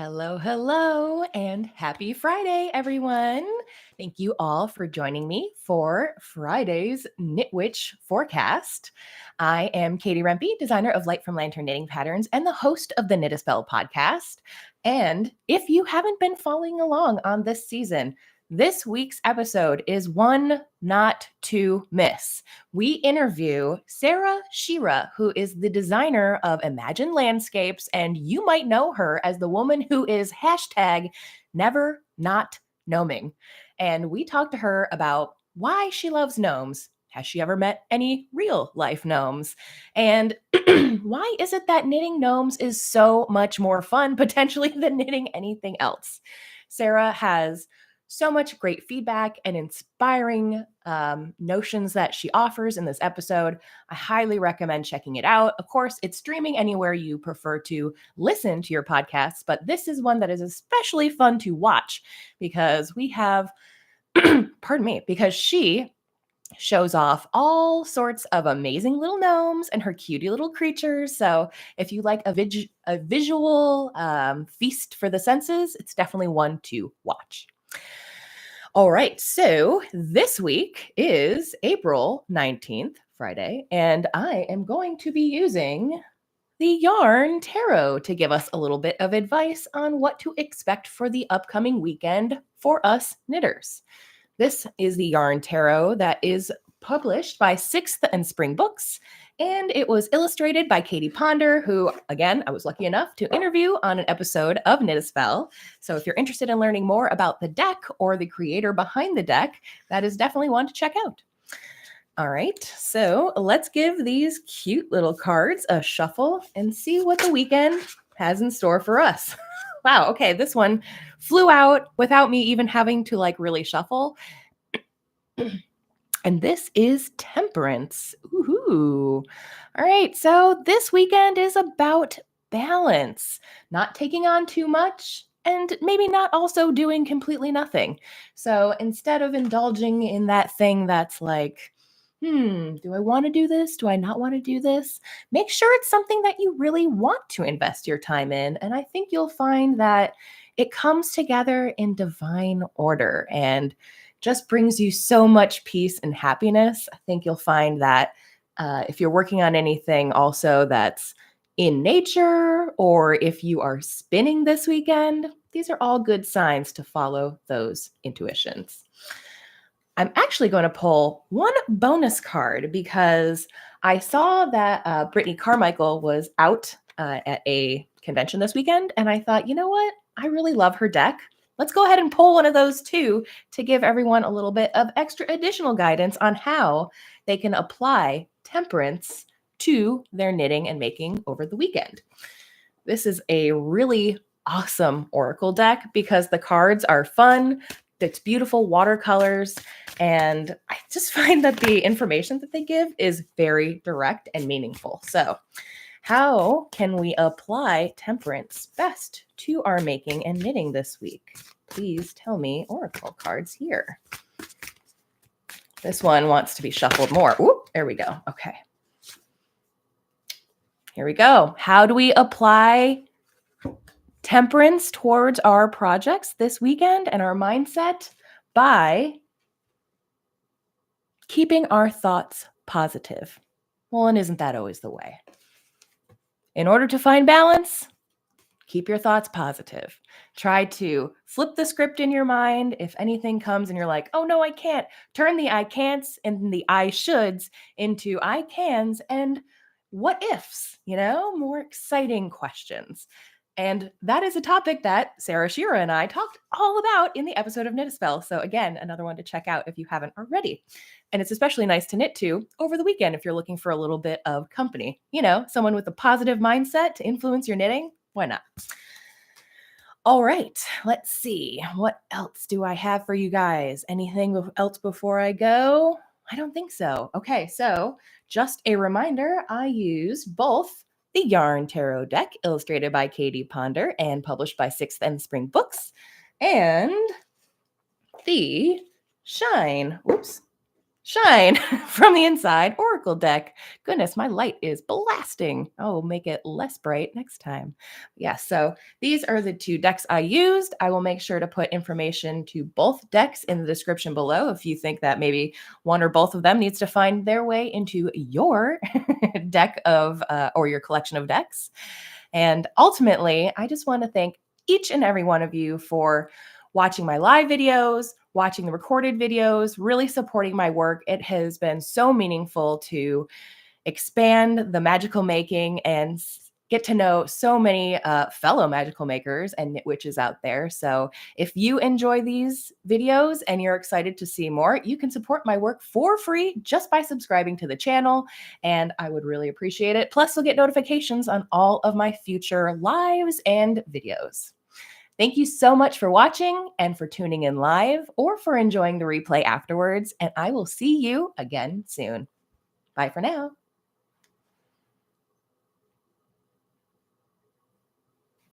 Hello, hello, and happy Friday, everyone. Thank you all for joining me for Friday's Knit Witch forecast. I am Katie Rempe, designer of Light from Lantern Knitting Patterns and the host of the Knit a Spell podcast. And if you haven't been following along on this season, this week's episode is one not to miss. We interview Sarah Shira, who is the designer of Imagine Landscapes, and you might know her as the woman who is hashtag never not gnoming. And we talked to her about why she loves gnomes. Has she ever met any real life gnomes? And why is it that knitting gnomes is so much more fun potentially than knitting anything else? Sarah has so much great feedback and inspiring notions that she offers in this episode. I highly recommend checking it out. Of course, it's streaming anywhere you prefer to listen to your podcasts, but this is one that is especially fun to watch because we have, because she shows off all sorts of amazing little gnomes and her cutie little creatures. So if you like a visual feast for the senses, it's definitely one to watch. All right, so this week is April 19th, Friday, and I am going to be using the Yarn Tarot to give us a little bit of advice on what to expect for the upcoming weekend for us knitters. This is the Yarn Tarot that is published by 6th and Spring Books, and it was illustrated by Katie Ponder, who, again, I was lucky enough to interview on an episode of Knit a Spell. So if you're interested in learning more about the deck or the creator behind the deck, that is definitely one to check out. All right, so let's give these cute little cards a shuffle and see what the weekend has in store for us. Wow, okay, this one flew out without me even having to really shuffle. And this is Temperance. Ooh. All right, so this weekend is about balance, not taking on too much and maybe not also doing completely nothing. So instead of indulging in that thing that's like, do I want to do this? Do I not want to do this? Make sure it's something that you really want to invest your time in. And I think you'll find that it comes together in divine order and just brings you so much peace and happiness. I think you'll find that if you're working on anything also that's in nature, or if you are spinning this weekend, these are all good signs to follow those intuitions. I'm actually going to pull one bonus card because I saw that Brittany Carmichael was out at a convention this weekend, and I thought, you know what? I really love her deck. Let's go ahead and pull one of those too to give everyone a little bit of extra additional guidance on how they can apply temperance to their knitting and making over the weekend. This is a really awesome oracle deck because the cards are fun. It's beautiful watercolors, and I just find that the information that they give is very direct and meaningful. So how can we apply temperance best to our making and knitting this week? Please tell me, oracle cards here. This one wants to be shuffled more. Ooh, there we go. Okay. Here we go. How do we apply temperance towards our projects this weekend and our mindset? By keeping our thoughts positive. Well, and isn't that always the way? In order to find balance, keep your thoughts positive. Try to flip the script in your mind. If anything comes and you're like, oh no, I can't, turn the I can'ts and the I shoulds into I cans and what ifs, more exciting questions. And that is a topic that Sarah Shira and I talked all about in the episode of Knit a Spell. So again, another one to check out if you haven't already. And it's especially nice to knit to over the weekend if you're looking for a little bit of company. Someone with a positive mindset to influence your knitting. Why not? All right, let's see. What else do I have for you guys? Anything else before I go? I don't think so. Okay, so just a reminder, I used both the Yarn Tarot deck, illustrated by Katie Ponder and published by 6th and Spring Books, and the Shine shine from the inside Oracle deck. Goodness, my light is blasting. I'll make it less bright next time. Yeah, so these are the two decks I used. I will make sure to put information to both decks in the description below if you think that maybe one or both of them needs to find their way into your deck of or your collection of decks. And ultimately, I just want to thank each and every one of you for watching my live videos, watching the recorded videos, really supporting my work. It has been so meaningful to expand the magical making and get to know so many fellow magical makers and knit witches out there. So if you enjoy these videos and you're excited to see more, you can support my work for free just by subscribing to the channel. And I would really appreciate it. Plus, you'll get notifications on all of my future lives and videos. Thank you so much for watching and for tuning in live or for enjoying the replay afterwards. And I will see you again soon. Bye for now.